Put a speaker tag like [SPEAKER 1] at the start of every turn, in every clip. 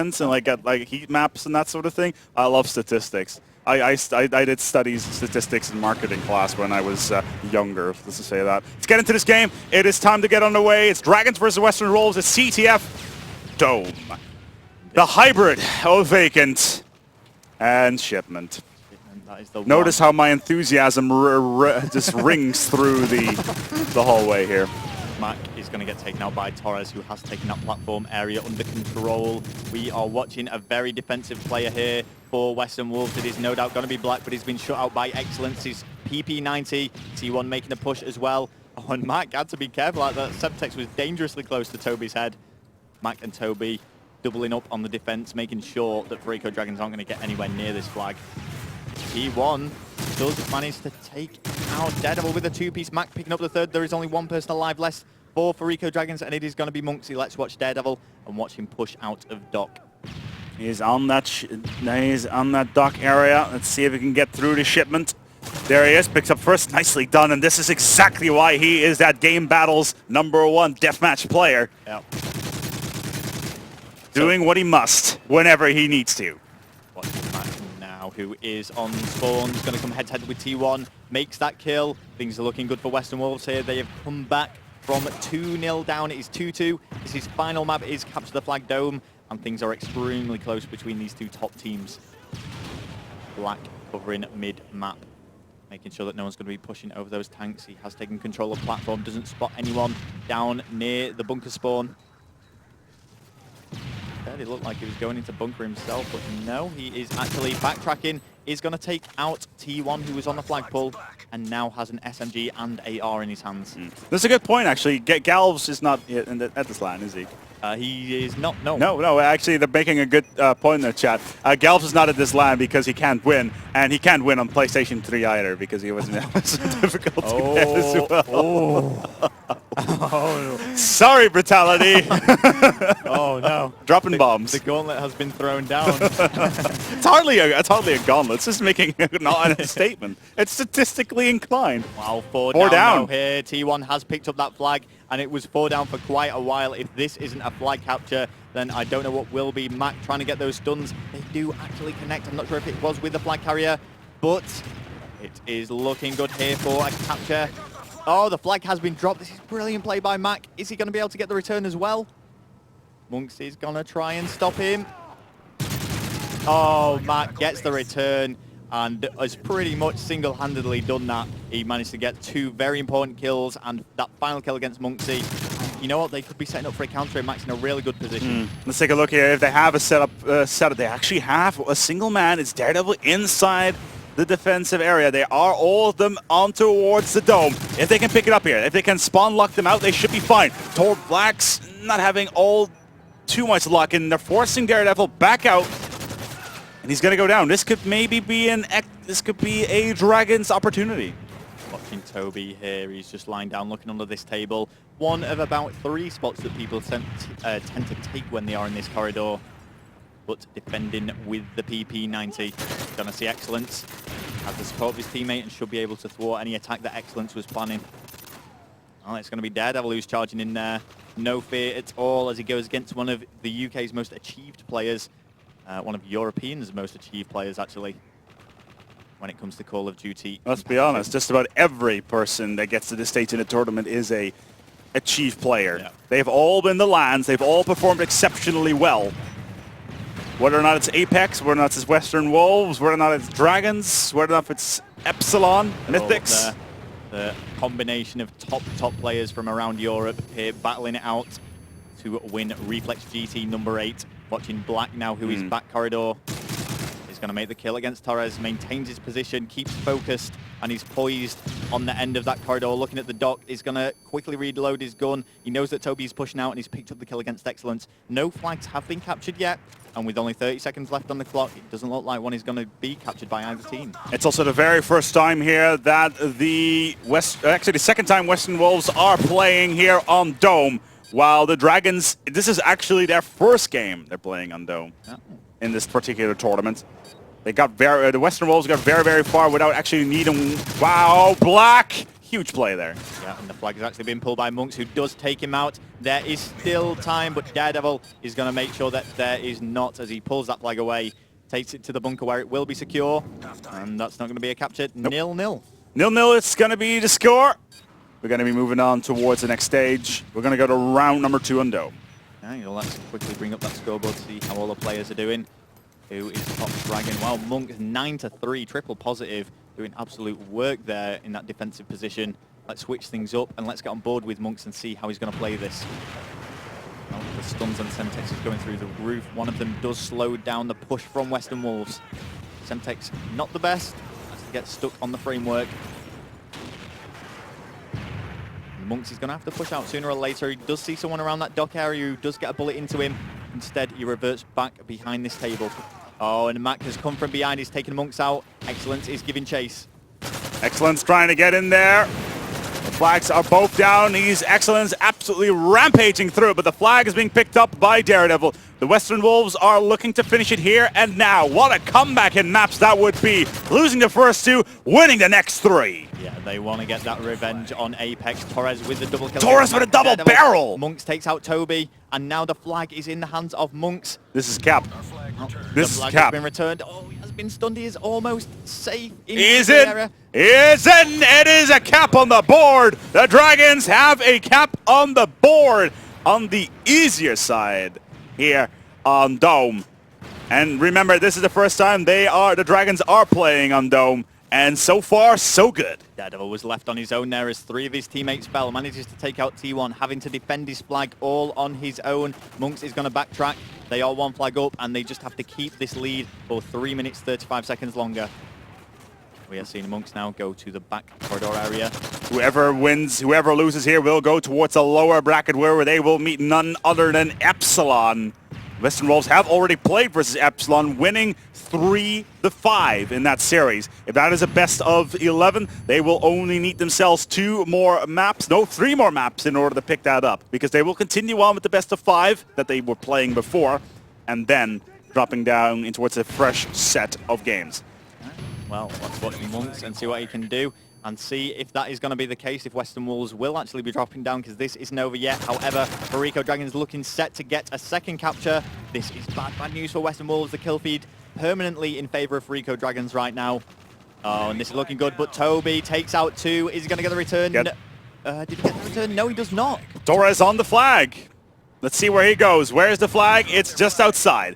[SPEAKER 1] defense and like get like heat maps and that sort of thing. I love statistics. I did studies statistics in marketing class when I was younger, let's just say that. Let's get into this game. It is time to get underway. It's Dragons versus westernWolves. It's CTF Dome. The hybrid of Vacant and Shipment. Notice how my enthusiasm just rings through the hallway here.
[SPEAKER 2] Mac is going to get taken out by Torres, who has taken that platform area under control. We are watching a very defensive player here for westernWolves. It is no doubt going to be Black, but he's been shut out by Excellence. He's PP90, T1 making a push as well. Oh, and Mac had to be careful. Like that Semtex was dangerously close to Toby's head. Mac and Toby doubling up on the defense, making sure that Fariko Dragons aren't going to get anywhere near this flag. T1 does manage to take out Daredevil with a two-piece. Mac picking up the third. There is only one person alive left for Fariko Dragons, and it is going to be Monksy. Let's watch Daredevil and watch him push out of dock.
[SPEAKER 1] He's on that dock area. Let's see if he can get through the Shipment. There he is, picks up first. Nicely done, and this is exactly why he is that Game Battle's #1 deathmatch player.
[SPEAKER 2] Yep.
[SPEAKER 1] Doing what he must whenever he needs to.
[SPEAKER 2] Who is on spawn, is going to come head-to-head with T1, makes that kill. Things are looking good for westernWolves here. They have come back from 2-0 down. It is 2-2. This is his final map. It is Capture the Flag Dome, and things are extremely close between these two top teams. Black covering mid-map, making sure that no one's going to be pushing over those tanks. He has taken control of platform, doesn't spot anyone down near the bunker spawn. It looked like he was going into bunker himself, but no, he is actually backtracking. Is going to take out T1, who was on the flagpole, and now has an SMG and AR in his hands.
[SPEAKER 1] That's a good point, actually. Galvs is not at this LAN, is he?
[SPEAKER 2] He is not, no.
[SPEAKER 1] No, actually, they're making a good point in the chat. Galvs is not at this LAN because he can't win, and he can't win on PlayStation 3 either because he wasn't some difficult to get as well.
[SPEAKER 2] Oh.
[SPEAKER 1] Sorry, brutality.
[SPEAKER 2] Oh no!
[SPEAKER 1] Dropping bombs.
[SPEAKER 2] The gauntlet has been thrown down.
[SPEAKER 1] It's hardly a gauntlet. It's just making not a statement. It's statistically inclined.
[SPEAKER 2] Wow, four down here. T1 has picked up that flag, and it was 4 down for quite a while. If this isn't a flag capture, then I don't know what will be. Mac trying to get those stuns. They do actually connect. I'm not sure if it was with the flag carrier, but it is looking good here for a capture. Oh, the flag has been dropped. This is brilliant play by Mac. Is he going to be able to get the return as well? Monks is going to try and stop him. Oh, Mac gets the return and has pretty much single-handedly done that. He managed to get 2 very important kills, and that final kill against Monksy. You know what? They could be setting up for a counter, and Mac's in a really good position.
[SPEAKER 1] Let's take a look here. If they have a setup, they actually have a single man. It's Daredevil inside the defensive area. They are all of them on towards the dome. If they can pick it up here, if they can spawn lock them out, they should be fine. Black's not having too much luck, and they're forcing Daredevil back out, and he's gonna go down. This could maybe be a Dragon's opportunity.
[SPEAKER 2] Watching Toby here, he's just lying down looking under this table. One of about 3 spots that people tend to take when they are in this corridor. But defending with the PP90. Gonna see Excellence. Has the support of his teammate and should be able to thwart any attack that Excellence was planning. Oh, it's gonna be Daredevil who's charging in there. No fear at all as he goes against one of the UK's most achieved players. One of Europeans' most achieved players, actually, when it comes to Call of Duty.
[SPEAKER 1] Let's be honest, just about every person that gets to this stage in a tournament is a achieved player. Yeah. They've all been the LANs. They've all performed exceptionally well. Whether or not it's Apex, whether or not it's westernWolves, whether or not it's Dragons, whether or not it's Epsilon, Mythics.
[SPEAKER 2] The combination of top players from around Europe here battling it out to win Reflex GT #8. Watching Black now, who is back corridor. He's going to make the kill against Torres, maintains his position, keeps focused, and he's poised on the end of that corridor, looking at the dock. He's going to quickly reload his gun. He knows that Toby's pushing out, and he's picked up the kill against Excellence. No flags have been captured yet, and with only 30 seconds left on the clock, it doesn't look like one is going to be captured by either team.
[SPEAKER 1] It's also the very first time here that actually the second time westernWolves are playing here on Dome, while the Dragons, this is actually their first game they're playing on Dome in this particular tournament. They got the westernWolves got very far without actually needing. Wow, Black Huge play there.
[SPEAKER 2] Yeah, and the flag has actually been pulled by Monks, who does take him out. There is still time, but Daredevil is going to make sure that there is not, as he pulls that flag away, takes it to the bunker where it will be secure, and that's not going to be a capture. 0-0.
[SPEAKER 1] 0-0, it's going to be the score. We're going to be moving on towards the next stage. We're going to go to round number 2 on Dome.
[SPEAKER 2] Yeah, let's quickly bring up that scoreboard, see how all the players are doing. Who is top dragon? Well, Monk 9-3, triple positive, doing absolute work there in that defensive position. Let's switch things up and let's get on board with Monks and see how he's going to play this. Well, the stuns on Semtex is going through the roof. One of them does slow down the push from westernWolves. Semtex not the best, has to get stuck on the framework. And Monks is going to have to push out sooner or later. He does see someone around that dock area who does get a bullet into him. Instead, he reverts back behind this table. Oh, and Mac has come from behind. He's taken Monks out. Excellence is giving chase.
[SPEAKER 1] Excellence trying to get in there. The flags are both down. He's Excellence absolutely rampaging through, but the flag is being picked up by Daredevil. The westernWolves are looking to finish it here and now. What a comeback in maps that would be. Losing the first 2, winning the next 3.
[SPEAKER 2] Yeah, they want to get that revenge on Apex. Torres with the double kill.
[SPEAKER 1] Torres with a double barrel.
[SPEAKER 2] Monks takes out Toby, and now the flag is in the hands of Monks.
[SPEAKER 1] This is Cap.
[SPEAKER 2] Oh,
[SPEAKER 1] this
[SPEAKER 2] the flag
[SPEAKER 1] is Cap.
[SPEAKER 2] has been returned. Oh, he has been stunned. He is almost safe in
[SPEAKER 1] Is
[SPEAKER 2] the
[SPEAKER 1] it?
[SPEAKER 2] area.
[SPEAKER 1] It is a cap on the board. The Dragons have a cap on the board on the easier side here on Dome. And remember, this is the first time the Dragons are playing on Dome. And so far, so good.
[SPEAKER 2] Daredevil was left on his own there as 3 of his teammates fell. Manages to take out T1, having to defend his flag all on his own. Monks is going to backtrack. They are 1 flag up, and they just have to keep this lead for 3 minutes, 35 seconds longer. We are seeing Monks now go to the back corridor area.
[SPEAKER 1] Whoever wins, whoever loses here will go towards a lower bracket where they will meet none other than Epsilon. westernWolves have already played versus Epsilon, winning 3-5 in that series. If that is a best of 11, they will only need themselves 3 more maps in order to pick that up, because they will continue on with the best of 5 that they were playing before, and then dropping down towards a fresh set of games.
[SPEAKER 2] Well, let's watch Monks and see what he can do, and see if that is going to be the case, if westernWolves will actually be dropping down, because this isn't over yet. However, Fariko Dragons looking set to get a second capture. This is bad news for westernWolves. The kill feed permanently in favor of Fariko Dragons right now. Oh, and this is looking good, but Toby takes out 2. Is he going to get the return? Did he get the return? No, he does not.
[SPEAKER 1] Torres on the flag. Let's see where he goes. Where's the flag? It's just outside.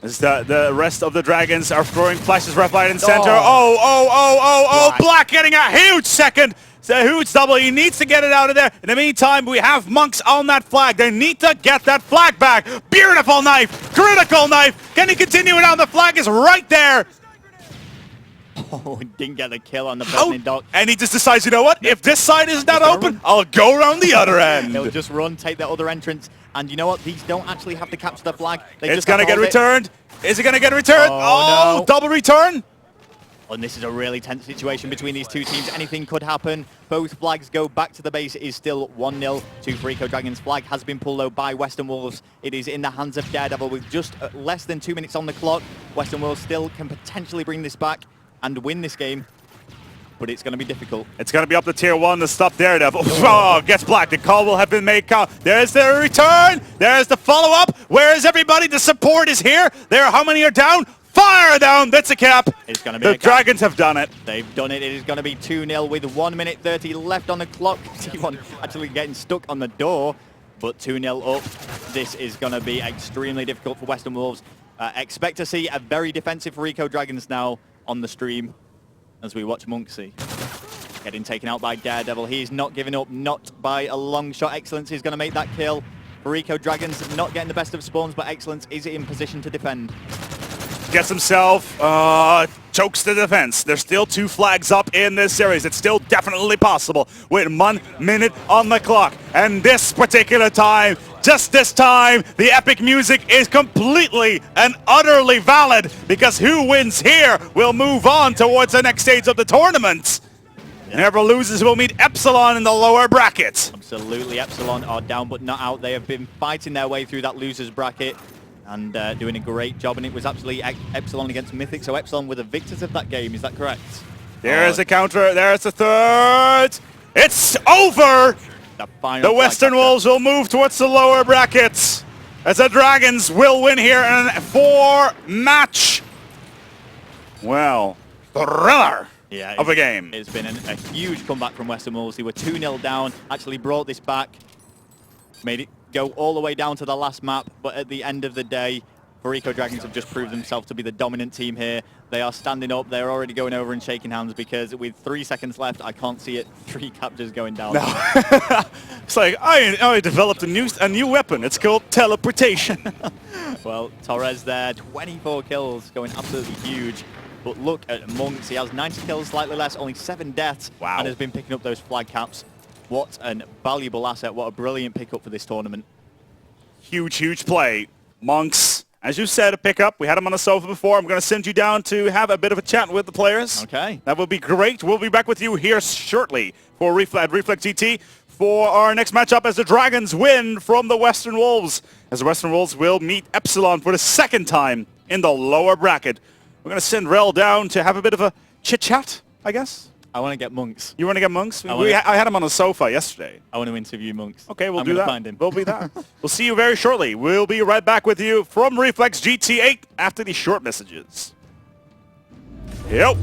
[SPEAKER 1] As the rest of the Dragons are throwing flashes left, right, and center. Black getting a huge second. It's a huge double. He needs to get it out of there. In the meantime, we have Monks on that flag. They need to get that flag back. Beautiful knife. Critical knife. Can he continue it on? The flag is right there.
[SPEAKER 2] Oh, he didn't get the kill on the burning dock.
[SPEAKER 1] And he just decides, you know what? If this side is not open, I'll go around the other end.
[SPEAKER 2] He'll just run, take the other entrance. And you know what? These don't actually have to capture the flag.
[SPEAKER 1] It's going to get returned. Is it going to get returned? Oh, no. Double return.
[SPEAKER 2] And this is a really tense situation between these 2 teams. Anything could happen. Both flags go back to the base. It is still 1-0 to Fariko Dragons. Flag has been pulled though by westernWolves. It is in the hands of Daredevil with just less than 2 minutes on the clock. westernWolves still can potentially bring this back and win this game, but it's going to be difficult.
[SPEAKER 1] It's going to be up to tier 1 to stop Daredevil. Oh, gets black. The call will have been made. There's the return. There's the follow-up. Where is everybody? The support is here. How many are down? Fire down. That's a cap.
[SPEAKER 2] It's going to be
[SPEAKER 1] the Dragons have done it.
[SPEAKER 2] They've done it. It is going to be 2-0 with 1 minute 30 left on the clock. T1 actually getting stuck on the door, but 2-0 up. This is going to be extremely difficult for westernWolves. Expect to see a very defensive Fariko Dragons now on the stream as we watch Monksy getting taken out by Daredevil. He's not giving up, not by a long shot. Excellence is going to make that kill. Fariko Dragons not getting the best of spawns, but Excellence is in position to defend.
[SPEAKER 1] Gets himself, chokes the defense. There's still 2 flags up in this series. It's still definitely possible with 1 minute on the clock. And this particular time, just this time, the epic music is completely and utterly valid, because who wins here will move on towards the next stage of the tournament. And whoever loses will meet Epsilon in the lower bracket.
[SPEAKER 2] Absolutely, Epsilon are down but not out. They have been fighting their way through that losers bracket and doing a great job, and it was actually Epsilon against Mythic, so Epsilon were the victors of that game. Is that correct?
[SPEAKER 1] There's a counter. There's the third. It's over!
[SPEAKER 2] The final
[SPEAKER 1] The
[SPEAKER 2] flag
[SPEAKER 1] Western
[SPEAKER 2] capture.
[SPEAKER 1] Wolves will move towards the lower brackets as the Dragons will win here in a 4-match. Well, thriller
[SPEAKER 2] Yeah,
[SPEAKER 1] of a game.
[SPEAKER 2] It's been a huge comeback from westernWolves. They were 2-0 down, actually brought this back, made it go all the way down to the last map, but at the end of the day, Fariko Dragons have just proved themselves to be the dominant team here. They are standing up, they're already going over and shaking hands because with 3 seconds left, I can't see it, 3 captures going down.
[SPEAKER 1] No. It's like, I developed a new weapon. It's called teleportation.
[SPEAKER 2] Well, Torres there, 24 kills, going absolutely huge. But look at Monks, he has 90 kills, slightly less, only 7 deaths,
[SPEAKER 1] Wow.
[SPEAKER 2] and has been picking up those flag caps. What a valuable asset, what a brilliant pickup for this tournament.
[SPEAKER 1] Huge, huge play. Monks, as you said, a pickup. We had him on the sofa before. I'm going to send you down to have a bit of a chat with the players.
[SPEAKER 2] Okay.
[SPEAKER 1] That will be great. We'll be back with you here shortly for Reflex GT for our next matchup as the Dragons win from the Western Wolves. As the Western Wolves will meet Epsilon for the 2nd time in the lower bracket. We're going to send Rel down to have a bit of a chit-chat, I guess.
[SPEAKER 2] I want to get Monks.
[SPEAKER 1] You want to get Monks?
[SPEAKER 2] I
[SPEAKER 1] had him on the sofa yesterday.
[SPEAKER 2] I want to interview Monks.
[SPEAKER 1] Okay, we'll
[SPEAKER 2] I'm
[SPEAKER 1] do
[SPEAKER 2] gonna
[SPEAKER 1] that.
[SPEAKER 2] Find him.
[SPEAKER 1] We'll be that. We'll see you very shortly. We'll be right back with you from Reflex GT8 after these short messages. Yep.